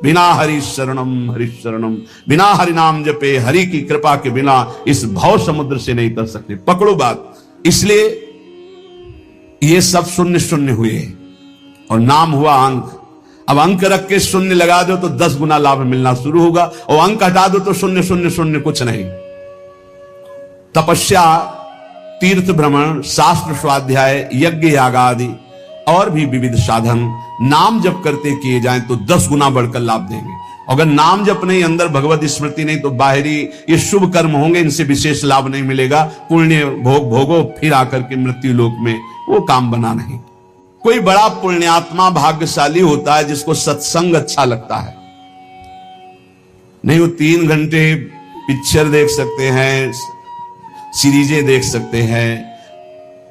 बिना हरि शरणम, बिना हरि नाम जपे, हरि की कृपा के बिना इस भव समुद्र से नहीं तर सकते। पकड़ो बात। इसलिए ये सब शून्य शून्य हुए और नाम हुआ अंक। अब अंक रख के शून्य लगा दो तो 10 गुना लाभ मिलना शुरू होगा, और अंक हटा दो तो शून्य शून्य शून्य कुछ नहीं। तपस्या, तीर्थ भ्रमण, शास्त्र स्वाध्याय, यज्ञ याग आदि और भी विविध साधन नाम जप करते किए जाएं तो 10 गुना बढ़कर लाभ देंगे। अगर नाम जप नहीं, अंदर भगवत स्मृति नहीं, तो बाहरी ये शुभ कर्म होंगे, इनसे विशेष लाभ नहीं मिलेगा। पुण्य भोग भोगो, फिर आकर के मृत्यु लोक में वो काम बना नहीं। कोई बड़ा पुण्यात्मा भाग्यशाली होता है जिसको सत्संग अच्छा लगता है। नहीं वो 3 घंटे पिक्चर देख सकते हैं, सीरीजें देख सकते हैं,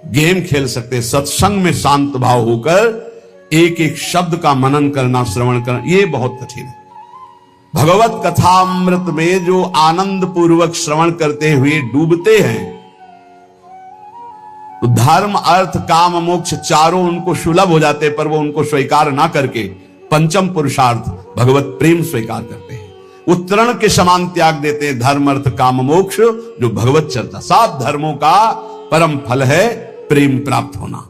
गेम खेल सकते हैं, सत्संग में शांत भाव होकर एक एक शब्द का मनन करना, श्रवण करना, ये बहुत कठिन है। भगवत कथामृत में जो आनंद पूर्वक श्रवण करते हुए डूबते हैं, तो धर्म अर्थ काम मोक्ष चारों उनको सुलभ हो जाते, पर वो उनको स्वीकार ना करके पंचम पुरुषार्थ भगवत प्रेम स्वीकार करते हैं। वो तृण के समान त्याग देते हैं धर्म अर्थ काम मोक्ष, जो भगवत चर्चा। 7 धर्मों का परम फल है प्रेम प्राप्त होना।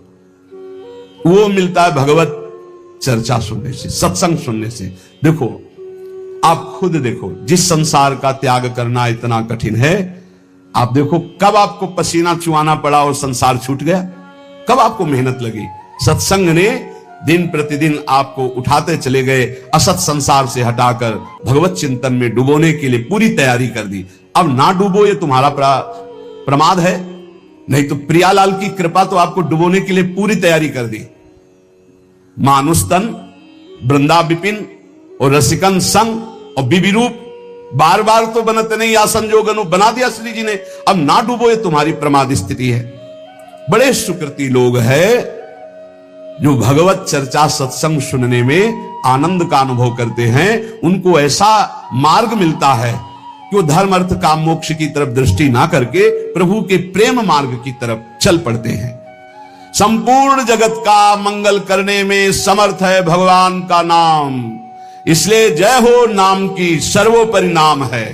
वो मिलता है भगवत चर्चा सुनने से, सत्संग सुनने से। देखो, आप खुद देखो, जिस संसार का त्याग करना इतना कठिन है, आप देखो कब आपको पसीना चुआना पड़ा और संसार छूट गया, कब आपको मेहनत लगी। सत्संग ने दिन प्रतिदिन आपको उठाते चले गए, असत संसार से हटाकर भगवत चिंतन में डुबोने के लिए पूरी तैयारी कर दी। अब ना डूबो ये तुम्हारा प्रमाद है, नहीं तो प्रियालाल की कृपा तो आपको डुबोने के लिए पूरी तैयारी कर दी। मानुस्तन, वृंदा विपिन और रसिकन संग और बीबी रूप बार बार तो बनते नहीं, या संजोगनु बना दिया श्री जी ने। अब ना डूबो ये तुम्हारी प्रमाद स्थिति है। बड़े सुकृति लोग हैं जो भगवत चर्चा सत्संग सुनने में आनंद का अनुभव करते हैं। उनको ऐसा मार्ग मिलता है कि वो धर्म अर्थ काम मोक्ष की तरफ दृष्टि ना करके प्रभु के प्रेम मार्ग की तरफ चल पड़ते हैं। संपूर्ण जगत का मंगल करने में समर्थ है भगवान का नाम, इसलिए जय हो नाम की, सर्वोपरि नाम है।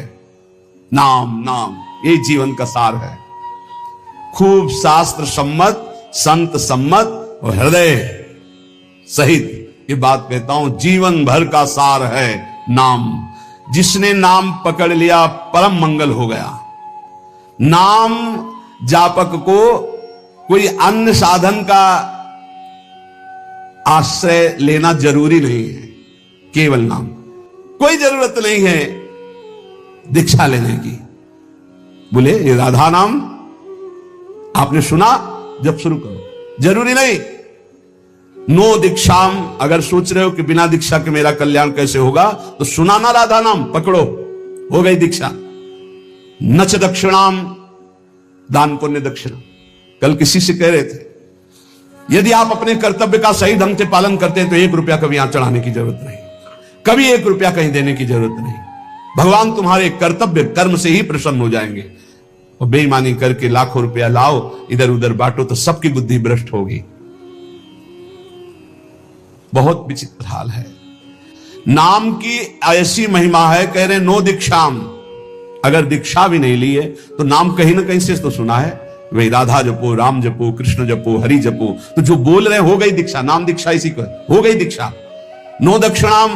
नाम नाम ये जीवन का सार है। खूब शास्त्र सम्मत, संत सम्मत और हृदय सहित ये बात कहता हूं, जीवन भर का सार है नाम। जिसने नाम पकड़ लिया परम मंगल हो गया। नाम जापक को कोई अन्य साधन का आश्रय लेना जरूरी नहीं है, केवल नाम। कोई जरूरत नहीं है दीक्षा लेने की। बोले ये राधा नाम आपने सुना, जब शुरू करो, जरूरी नहीं। नो दीक्षाम, अगर सोच रहे हो कि बिना दीक्षा के मेरा कल्याण कैसे होगा, तो सुना ना राधा नाम, पकड़ो, हो गई दीक्षा। नच दक्षिणाम, दान पुण्य दक्षिणा। कल किसी से कह रहे थे, यदि आप अपने कर्तव्य का सही ढंग से पालन करते हैं तो 1 रुपया कभी यहां चढ़ाने की जरूरत नहीं, कभी 1 रुपया कहीं देने की जरूरत नहीं। भगवान तुम्हारे कर्तव्य कर्म से ही प्रसन्न हो जाएंगे। और बेईमानी करके लाखों रुपया लाओ, इधर उधर बांटो, तो सबकी बुद्धि भ्रष्ट होगी। बहुत विचित्र हाल है। नाम की ऐसी महिमा है, कह रहे नो दीक्षाम, अगर दीक्षा भी नहीं ली है तो नाम कहीं ना कहीं से तो सुना है। वही राधा जपो, राम जपो, कृष्ण जपो, हरि जपो, तो जो बोल रहे हैं हो गई दीक्षा। नाम दीक्षा इसी को हो गई दीक्षा। नो दक्षिणाम,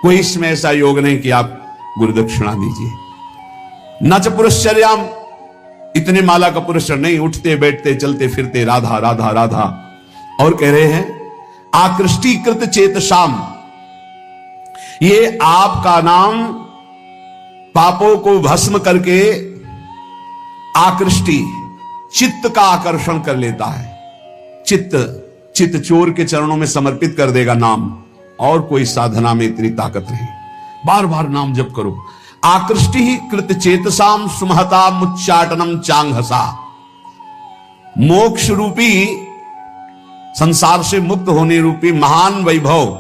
कोई इसमें ऐसा योग नहीं कि आप गुरु दक्षिणा दीजिए। न च पुरश्चर्याम, इतने माला का पुरस्कार नहीं, उठते बैठते चलते फिरते राधा राधा राधा। और कह रहे हैं आकृष्टीकृत चेतसाम, ये आपका नाम पापों को भस्म करके आकृष्टि, चित्त का आकर्षण कर लेता है। चित्त चोर के चरणों में समर्पित कर देगा नाम, और कोई साधना में इतनी ताकत नहीं। बार बार नाम जप करो। आकृष्टि ही कृत चेतसाम सुमहता मुच्चाटनम चांगहसा, मोक्ष रूपी, संसार से मुक्त होने रूपी महान वैभव,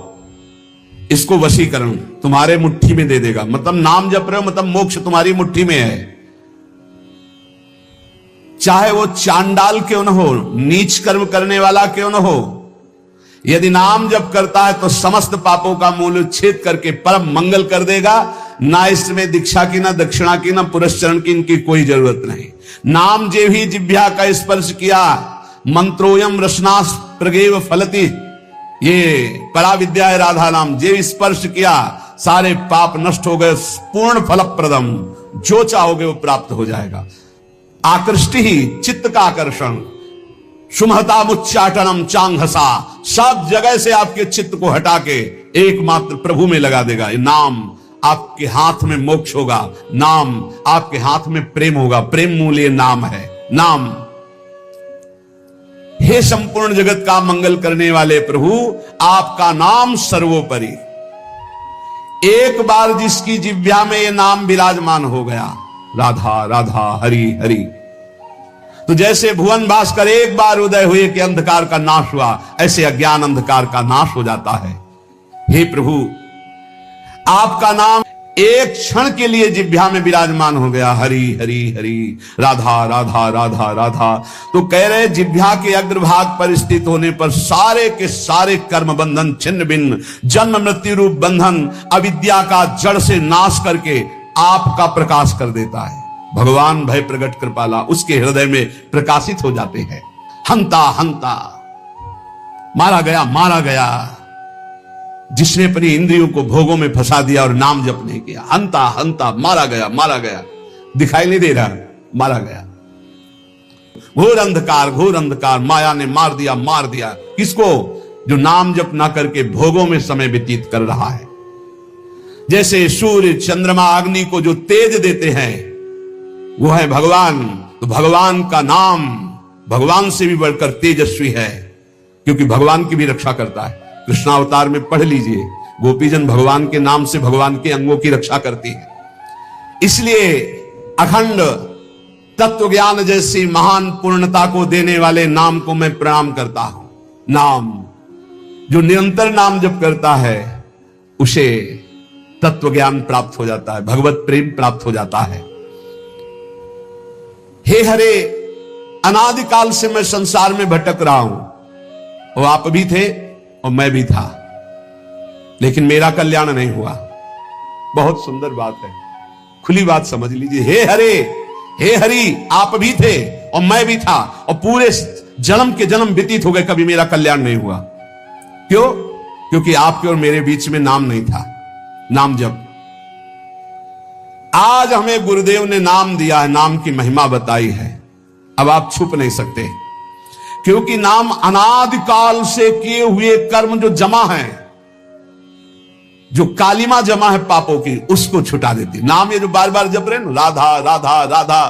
इसको वशीकरण तुम्हारे मुट्ठी में दे देगा। मतलब नाम जप रहे हो, मतलब मोक्ष तुम्हारी मुट्ठी में है। चाहे वो चांडाल क्यों न हो, नीच कर्म करने वाला क्यों न हो, यदि नाम जप करता है तो समस्त पापों का मूल छेद करके परम मंगल कर देगा। ना इसमें दीक्षा की, ना दक्षिणा की, ना पुरस्चरण की इनकी कोई जरूरत नहीं। नाम जे भी जिह्वा का स्पर्श किया, मंत्रोयम रसनास प्रगेव फलति, ये परा विद्या है राधा नाम। जे स्पर्श किया सारे पाप नष्ट हो गए, पूर्ण फलप्रदम, जो चाहोगे वो प्राप्त हो जाएगा। आकृष्टि ही चित्त का आकर्षण, सुमहता मुच्चाटनम चांगहसा, सब जगह से आपके चित्त को हटा के एकमात्र प्रभु में लगा देगा। ये नाम आपके हाथ में मोक्ष होगा, नाम आपके हाथ में प्रेम होगा, प्रेम मूल ये नाम है। नाम हे संपूर्ण जगत का मंगल करने वाले प्रभु, आपका नाम सर्वोपरि। एक बार जिसकी जिह्वा में ये नाम विराजमान हो गया, राधा राधा हरि हरि, तो जैसे भुवन भास्कर एक बार उदय हुए कि अंधकार का नाश हुआ, ऐसे अज्ञान अंधकार का नाश हो जाता है। हे प्रभु, आपका नाम एक क्षण के लिए जिह्वा में विराजमान हो गया, हरि हरि हरि, राधा राधा राधा राधा। तो कह रहे जिह्वा के अग्रभाग पर स्थित होने पर सारे के सारे कर्म बंधन छिन्न भिन्न, जन्म मृत्यु रूप बंधन, अविद्या का जड़ से नाश करके आपका प्रकाश कर देता है। भगवान भय प्रगट कृपाला उसके हृदय में प्रकाशित हो जाते हैं। हंता हंता, मारा गया मारा गया, जिसने अपनी इंद्रियों को भोगों में फंसा दिया और नाम जप नहीं किया। हंता हंता, मारा गया मारा गया, दिखाई नहीं दे रहा, मारा गया। घोर अंधकार, माया ने मार दिया। किसको? जो नाम जप ना करके भोगों में समय व्यतीत कर रहा है। जैसे सूर्य चंद्रमा अग्नि को जो तेज देते हैं वो है भगवान। तो भगवान का नाम भगवान से भी बढ़कर तेजस्वी है, क्योंकि भगवान की भी रक्षा करता है। कृष्णावतार में पढ़ लीजिए, गोपीजन भगवान के नाम से भगवान के अंगों की रक्षा करती है। इसलिए अखंड तत्व ज्ञान जैसी महान पूर्णता को देने वाले नाम को मैं प्रणाम करता हूं। नाम, जो निरंतर नाम जप करता है उसे तत्व ज्ञान प्राप्त हो जाता है, भगवत प्रेम प्राप्त हो जाता है। हे हरे, अनादिकाल से मैं संसार में भटक रहा हूं, वो आप भी थे और मैं भी था, लेकिन मेरा कल्याण नहीं हुआ। बहुत सुंदर बात है, खुली बात समझ लीजिए। हे हरे, हे हरि, आप भी थे और मैं भी था, और पूरे जन्म के जन्म व्यतीत हो गए, कभी मेरा कल्याण नहीं हुआ। क्यों? क्योंकि आपके और मेरे बीच में नाम नहीं था, नाम जप। आज हमें गुरुदेव ने नाम दिया है, नाम की महिमा बताई है, अब आप छुप नहीं सकते, क्योंकि नाम अनादिकाल से किए हुए कर्म जो जमा है, जो कालिमा जमा है पापों की, उसको छुटा देती। नाम ये जो बार बार जप रहे ना, राधा राधा राधा,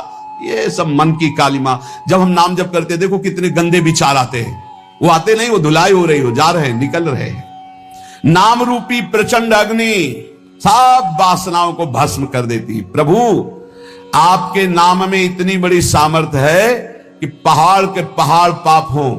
ये सब मन की कालिमा। जब हम नाम जप करते, देखो कितने गंदे विचार आते हैं, वो आते नहीं, वो धुलाई हो रही हो, जा रहे हैं, निकल रहे हैं। नाम रूपी प्रचंड अग्नि सब वासनाओं को भस्म कर देती। प्रभु, आपके नाम में इतनी बड़ी सामर्थ्य है कि पहाड़ के पहाड़ पाप हो,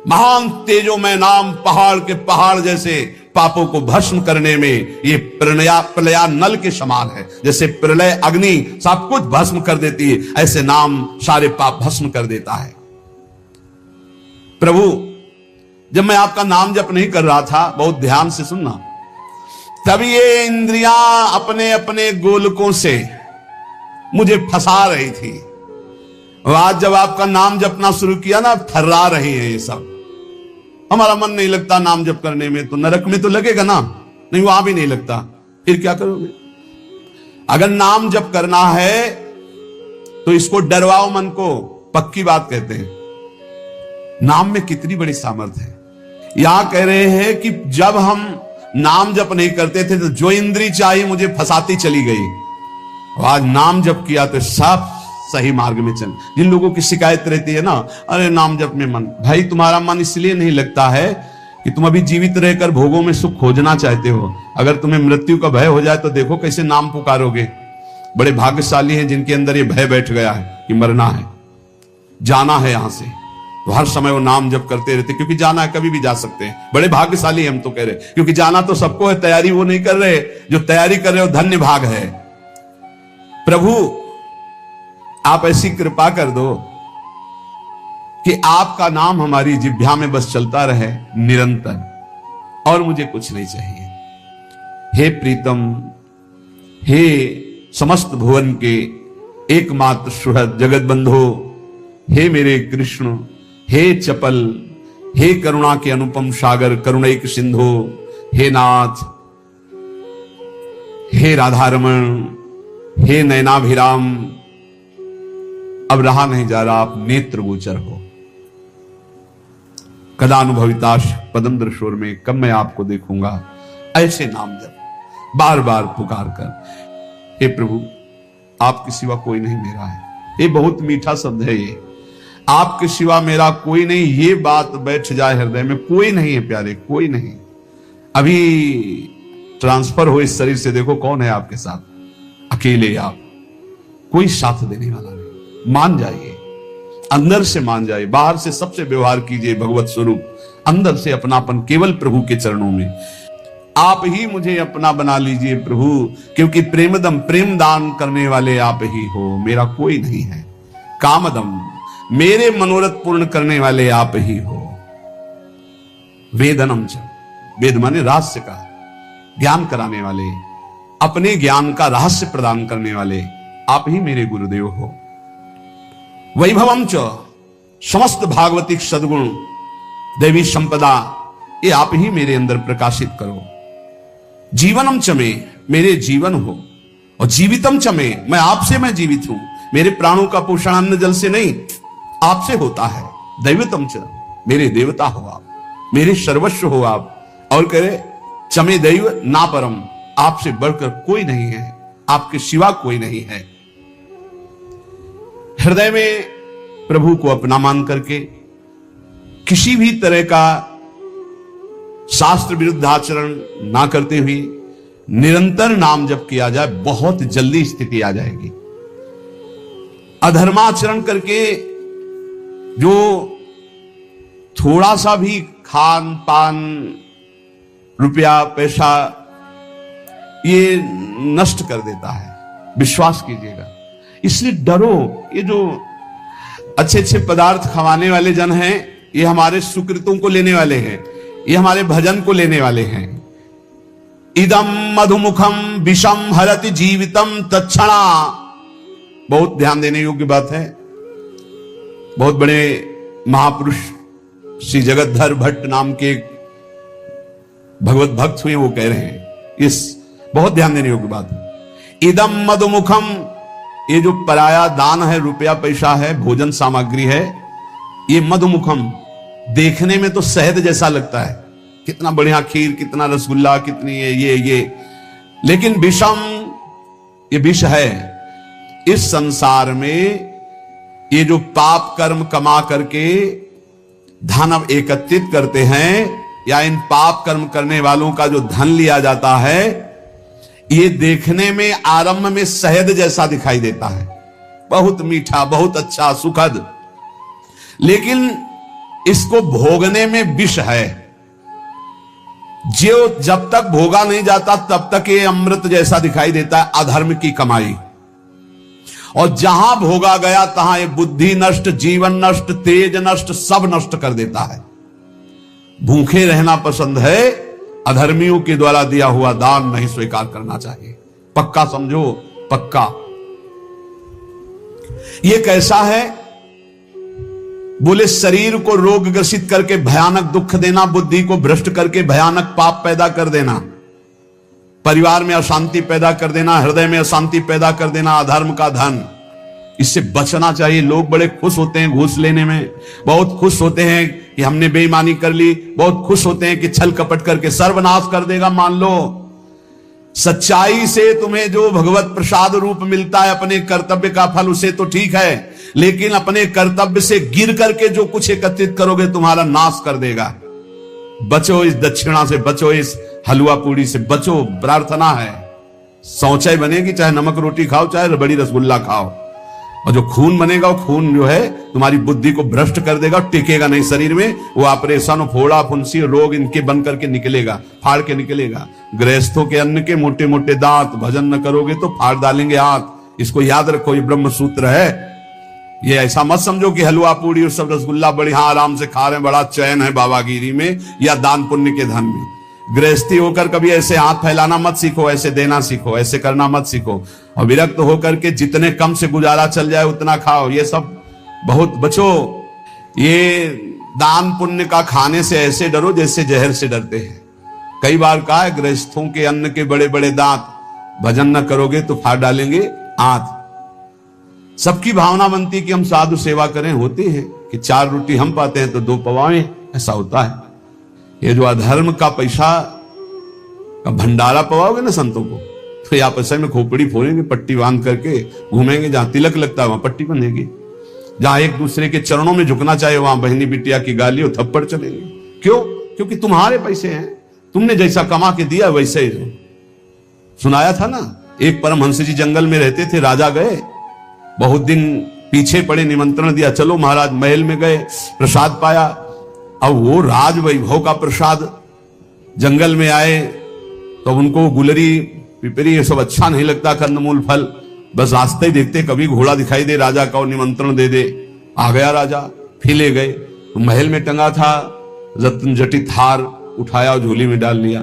महान तेजोमय नाम पहाड़ के पहाड़ जैसे पापों को भस्म करने में ये प्रलया नल के समान है। जैसे प्रलय अग्नि सब कुछ भस्म कर देती है, ऐसे नाम सारे पाप भस्म कर देता है। प्रभु, जब मैं आपका नाम जप नहीं कर रहा था, बहुत ध्यान से सुनना, तभी ये इंद्रियां अपने अपने गोलकों से मुझे फंसा रही थी। और आज जब आपका नाम जपना शुरू किया ना, थर्रा रही है ये सब। हमारा मन नहीं लगता नाम जप करने में, तो नरक में तो लगेगा ना, नहीं वहां भी नहीं लगता, फिर क्या करोगे? अगर नाम जप करना है तो इसको डरवाओ मन को, पक्की बात कहते हैं। नाम में कितनी बड़ी सामर्थ्य है। यहां कह रहे हैं कि जब हम नाम जप नहीं करते थे तो जो इंद्री चाहिए मुझे फंसाती चली गई, और आज नाम जप किया तो सब सही मार्ग में चल। जिन लोगों की शिकायत रहती है ना, अरे नाम जप में मन, भाई तुम्हारा मन इसलिए नहीं लगता है कि तुम अभी जीवित रहकर भोगों में सुख खोजना चाहते हो। अगर तुम्हें मृत्यु का भय हो जाए तो देखो कैसे नाम पुकारोगे। बड़े भाग्यशाली हैं जिनके अंदर ये भय बैठ गया है कि मरना है, जाना है यहां से, तो हर समय वो नाम जप करते रहते, क्योंकि जाना है, कभी भी जा सकते हैं। बड़े भाग्यशाली हम तो कह रहे, क्योंकि जाना तो सबको है, तैयारी वो नहीं कर रहे, जो तैयारी कर रहे हो धन्य भाग है। प्रभु, आप ऐसी कृपा कर दो कि आपका नाम हमारी जिह्वा में बस चलता रहे निरंतर, और मुझे कुछ नहीं चाहिए। हे प्रीतम, हे समस्त भुवन के एकमात्र सुहृद जगत बंधो, हे मेरे कृष्ण, हे चपल, हे करुणा के अनुपम सागर, करुणैक सिंधु, हे नाथ, हे राधारमण, हे नयनाभिराम, अब रहा नहीं जा रहा, आप नेत्र गोचर हो। कदानुभविताश पदम दृशोर में कब मैं आपको देखूंगा। ऐसे नाम जब बार बार पुकार कर, हे प्रभु आपके सिवा कोई नहीं मेरा है। ये बहुत मीठा शब्द है, ये आपके सिवा मेरा कोई नहीं, ये बात बैठ जाए हृदय में। कोई नहीं है प्यारे, कोई नहीं। अभी ट्रांसफर हो इस शरीर से, देखो कौन है आपके साथ, अकेले आप, कोई साथ देने वाला नहीं। मान जाइए, अंदर से मान जाइए, बाहर से सबसे व्यवहार कीजिए भगवत स्वरूप, अंदर से अपनापन केवल प्रभु के चरणों में। आप ही मुझे अपना बना लीजिए प्रभु, क्योंकि प्रेमदम, प्रेम दान करने वाले आप ही हो, मेरा कोई नहीं है। कामदम, मेरे मनोरथ पूर्ण करने वाले आप ही हो। वेदनम च, वेद माने रहस्य का ज्ञान कराने वाले, अपने ज्ञान का रहस्य प्रदान करने वाले आप ही मेरे गुरुदेव हो। वैभवम च, समस्त भागवतिक सद्गुण दैवी संपदा ये आप ही मेरे अंदर प्रकाशित करो। जीवनम च में, मेरे जीवन हो, और जीवितम च में, मैं आपसे मैं जीवित हूं। मेरे प्राणों का पोषण अन्न जल से नहीं, आपसे होता है। दैवतम च, मेरे देवता हो आप, मेरे सर्वस्व हो आप। और करे चमे दैव ना परम, आपसे बढ़कर कोई नहीं है, आपके सिवा कोई नहीं है। हृदय में प्रभु को अपना मान करके किसी भी तरह का शास्त्र विरुद्ध आचरण ना करते हुए निरंतर नाम जप किया जाए, बहुत जल्दी स्थिति आ जाएगी। अधर्माचरण करके जो थोड़ा सा भी खान पान, रुपया पैसा ये नष्ट कर देता है, विश्वास कीजिएगा। इसलिए डरो, ये जो अच्छे अच्छे पदार्थ खवाने वाले जन हैं, ये हमारे सुकृतों को लेने वाले हैं, ये हमारे भजन को लेने वाले हैं। इदम मधुमुखम विषम हरति जीवितम तत्क्षणा, बहुत ध्यान देने योग्य बात है। बहुत बड़े महापुरुष श्री जगतधर भट्ट नाम के भगवत भक्त हुए, वो कह रहे हैं, इस बहुत ध्यान देने योग्य बात है। इदम मधुमुखम, ये जो पराया दान है, रुपया पैसा है, भोजन सामग्री है, ये मधुमुखम, देखने में तो शहद जैसा लगता है, कितना बढ़िया खीर, कितना रसगुल्ला, कितनी ये, लेकिन विषम, ये विष है। इस संसार में ये जो पाप कर्म कमा करके धन एकत्रित करते हैं, या इन पाप कर्म करने वालों का जो धन लिया जाता है, ये देखने में आरंभ में शहद जैसा दिखाई देता है, बहुत मीठा, बहुत अच्छा, सुखद, लेकिन इसको भोगने में विष है। जो जब तक भोगा नहीं जाता तब तक ये अमृत जैसा दिखाई देता है, अधर्म की कमाई। और जहां भोगा गया तहां ये बुद्धि नष्ट, जीवन नष्ट, तेज नष्ट, सब नष्ट कर देता है। भूखे रहना पसंद है, अधर्मियों के द्वारा दिया हुआ दान नहीं स्वीकार करना चाहिए। पक्का समझो, पक्का। ये कैसा है? बोले शरीर को रोग ग्रसित करके भयानक दुख देना, बुद्धि को भ्रष्ट करके भयानक पाप पैदा कर देना, परिवार में अशांति पैदा कर देना, हृदय में अशांति पैदा कर देना, अधर्म का धन, इससे बचना चाहिए। लोग बड़े खुश होते हैं घूस लेने में, बहुत खुश होते हैं कि हमने बेईमानी कर ली, बहुत खुश होते हैं कि छल कपट करके सर्वनाश कर देगा। मान लो सच्चाई से तुम्हें जो भगवत प्रसाद रूप मिलता है अपने कर्तव्य का फल, उसे तो ठीक है, लेकिन अपने कर्तव्य से गिर करके जो कुछ एकत्रित करोगे तुम्हारा नाश कर देगा। बचो इस दक्षिणा से, बचो इस हलवा पूड़ी से, बचो। प्रार्थना है शौचाई बनेगी, चाहे नमक रोटी खाओ, चाहे बड़ी रसगुल्ला खाओ, और जो खून बनेगा वो खून जो है तुम्हारी बुद्धि को भ्रष्ट कर देगा, टिकेगा नहीं शरीर में। वो ऑपरेशन, फोड़ा फुंसी, रोग इनके बन करके निकलेगा, फाड़ के निकलेगा। गृहस्थों के अन्न के मोटे मोटे दांत, भजन न करोगे तो फाड़ डालेंगे हाथ। इसको याद रखो, ये ब्रह्म सूत्र है। ये ऐसा मत समझो कि हलवा पूड़ी और सब रसगुल्ला बढ़िया आराम से खा रहे हैं, बड़ा चैन है बाबागिरी में या दान पुण्य के धन में। गृहस्थी होकर कभी ऐसे हाथ फैलाना मत सीखो, ऐसे देना सीखो, ऐसे करना मत सीखो। और विरक्त होकर के जितने कम से गुजारा चल जाए उतना खाओ, ये सब बहुत बचो। ये दान पुण्य का खाने से ऐसे डरो जैसे जहर से डरते हैं। कई बार कहा है, गृहस्थों के अन्न के बड़े बड़े दांत, भजन न करोगे तो फाड़ डालेंगे आंत। सबकी भावना बनती है कि हम साधु सेवा करें, होती है कि 4 रोटी हम पाते हैं तो 2 पवाएं, ऐसा होता है। ये जो अधर्म का पैसा का भंडारा पवाओगे ना संतों को, तो ये आपस में खोपड़ी फोड़ेंगे, पट्टी बांध करके घूमेंगे, जहां तिलक लगता है वहां पट्टी बंधेगी, जहां एक दूसरे के चरणों में झुकना चाहिए वहां बहनी बिटिया की गाली और थप्पड़ चलेंगे। क्यों? क्योंकि तुम्हारे पैसे हैं, तुमने जैसा कमा के दिया वैसे ही। सुनाया था ना, एक परमहंस जी जंगल में रहते थे, राजा गए, बहुत दिन पीछे पड़े, निमंत्रण दिया, चलो महाराज। महल में गए, प्रसाद पाया। अब वो राज वैभव का प्रसाद, जंगल में आए तो उनको गुलरी पिपरी ये सब अच्छा नहीं लगता, कंदमूल फल, बस रास्ते ही देखते कभी घोड़ा दिखाई दे राजा का और निमंत्रण दे दे। आ गया राजा, फिर ले गए तो महल में टंगा था रत्न जटित हार, उठाया और झोली में डाल लिया।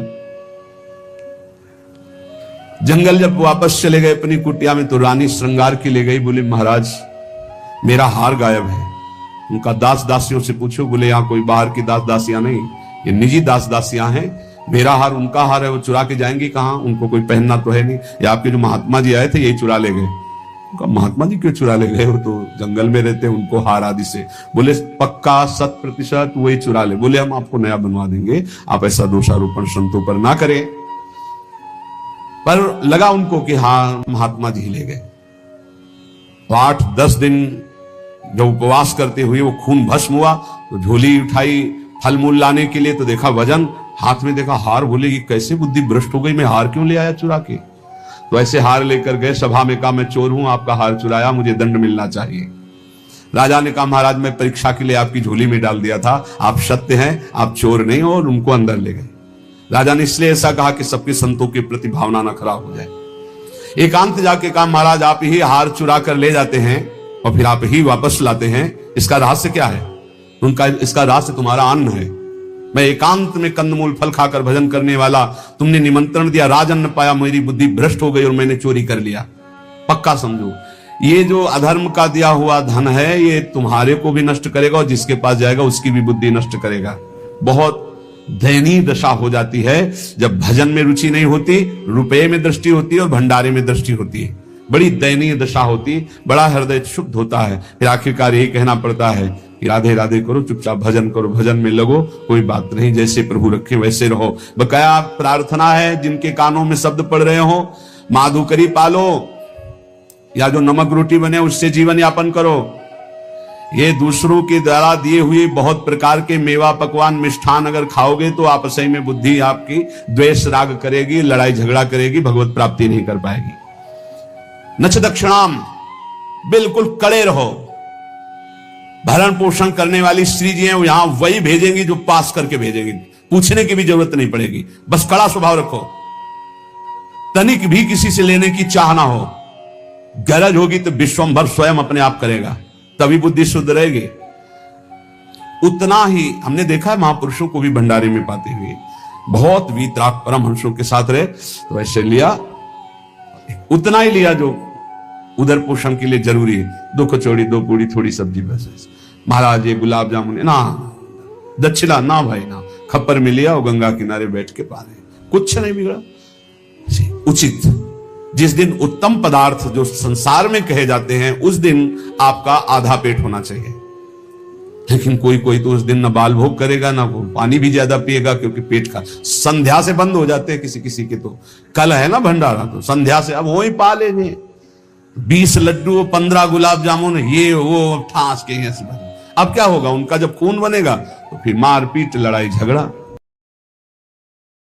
जंगल जब वापस चले गए अपनी कुटिया में तो रानी श्रृंगार की ले गई, बोले महाराज मेरा हार गायब है। उनका दास दासियों से पूछो, बोले यहाँ कोई बाहर की दास दासियां नहीं, ये निजी दास दासियां हैं, मेरा हार उनका हार है, वो चुरा के जाएंगी कहाँ, उनको कोई पहनना तो है नहीं। या आपके जो महात्मा जी आए थे यही चुरा ले गए। महात्मा जी क्यों चुरा ले गए, वो तो जंगल में रहते, उनको हार आदि से। बोले पक्का 100% वही चुरा ले। बोले हम आपको नया बनवा देंगे, आप ऐसा दोषारोपण संतों पर ना करें। पर लगा उनको कि हाँ महात्मा जी ले गए। 8-10 दिन जब उपवास करते हुए वो खून भस्म हुआ तो झोली उठाई फल मूल लाने के लिए, तो देखा वजन, हाथ में देखा हार। बोले ये कैसे बुद्धि भ्रष्ट हो गई, मैं हार क्यों ले आया चुरा के। तो ऐसे हार लेकर गए, सभा में कहा मैं चोर हूं, आपका हार चुराया, मुझे दंड मिलना चाहिए। राजा ने कहा महाराज मैं परीक्षा के लिए आपकी झोली में डाल दिया था, आप सत्य हैं, आप चोर नहीं हो, और उनको अंदर ले गए। राजा ने इसलिए ऐसा कहा कि सबके संतों के प्रति भावना न खराब हो जाए। एकांत जाके कहा महाराज आप ही हार चुरा कर ले जाते हैं और फिर आप ही वापस लाते हैं, इसका रहस्य क्या है। उनका इसका रहस्य तुम्हारा अन्न है। मैं एकांत में कंदमूल फल खाकर भजन करने वाला, तुमने निमंत्रण दिया, राजन्न पाया, मेरी बुद्धि भ्रष्ट हो गई और मैंने चोरी कर लिया। पक्का समझो ये जो अधर्म का दिया हुआ धन है ये तुम्हारे को भी नष्ट करेगा और जिसके पास जाएगा उसकी भी बुद्धि नष्ट करेगा। बहुत दयनीय दशा हो जाती है जब भजन में रुचि नहीं होती, रुपये में दृष्टि होती है और भंडारे में दृष्टि होती है। बड़ी दयनीय दशा होती, बड़ा हृदय शुद्ध होता है। फिर आखिरकार यही कहना पड़ता है कि राधे राधे करो, चुपचाप भजन करो, भजन में लगो, कोई बात नहीं, जैसे प्रभु रखे वैसे रहो। बकाया प्रार्थना है जिनके कानों में शब्द पड़ रहे हो, माधुकरी पालो या जो नमक रोटी बने उससे जीवन यापन करो। ये दूसरों के द्वारा दिए हुए बहुत प्रकार के मेवा पकवान मिष्ठान अगर खाओगे तो आप सही में बुद्धि आपकी द्वेष राग करेगी, लड़ाई झगड़ा करेगी, भगवत प्राप्ति नहीं कर पाएगी। नच दक्षिणाम, बिल्कुल कड़े रहो। भरण पोषण करने वाली स्त्री जी हैं, यहां वही भेजेंगी जो पास करके भेजेंगी, पूछने की भी जरूरत नहीं पड़ेगी, बस कड़ा स्वभाव रखो। तनिक भी किसी से लेने की चाह ना हो, गरज होगी तो विश्वंभर स्वयं अपने आप करेगा, तभी बुद्धि शुद्ध रहेगी। उतना ही हमने देखा है महापुरुषों को भी भंडारे में पाते हुए, बहुत वीतराग परमहंसों के साथ रहे तो ऐसे लिया, उतना ही लिया जो उधर पोषण के लिए जरूरी है। 2 कचौड़ी 2 पूड़ी थोड़ी सब्जी, बस। महाराज ये गुलाब जामुन ना, दक्षिणा ना भाई ना, खप्पर में लिया और गंगा किनारे बैठ के पा रहे, कुछ नहीं बिगड़ा। उचित जिस दिन उत्तम पदार्थ जो संसार में कहे जाते हैं उस दिन आपका आधा पेट होना चाहिए। लेकिन कोई कोई तो उस दिन ना बाल भोग करेगा ना वो पानी भी ज्यादा पिएगा, क्योंकि पेट का संध्या से बंद हो जाते हैं किसी किसी के। तो कल है ना भंडारा, तो संध्या से अब वो ही पा लेंगे 20 लड्डू 15 गुलाब जामुन, ये वो ठास के हैं। अब क्या होगा, उनका जब खून बनेगा तो फिर मारपीट लड़ाई झगड़ा।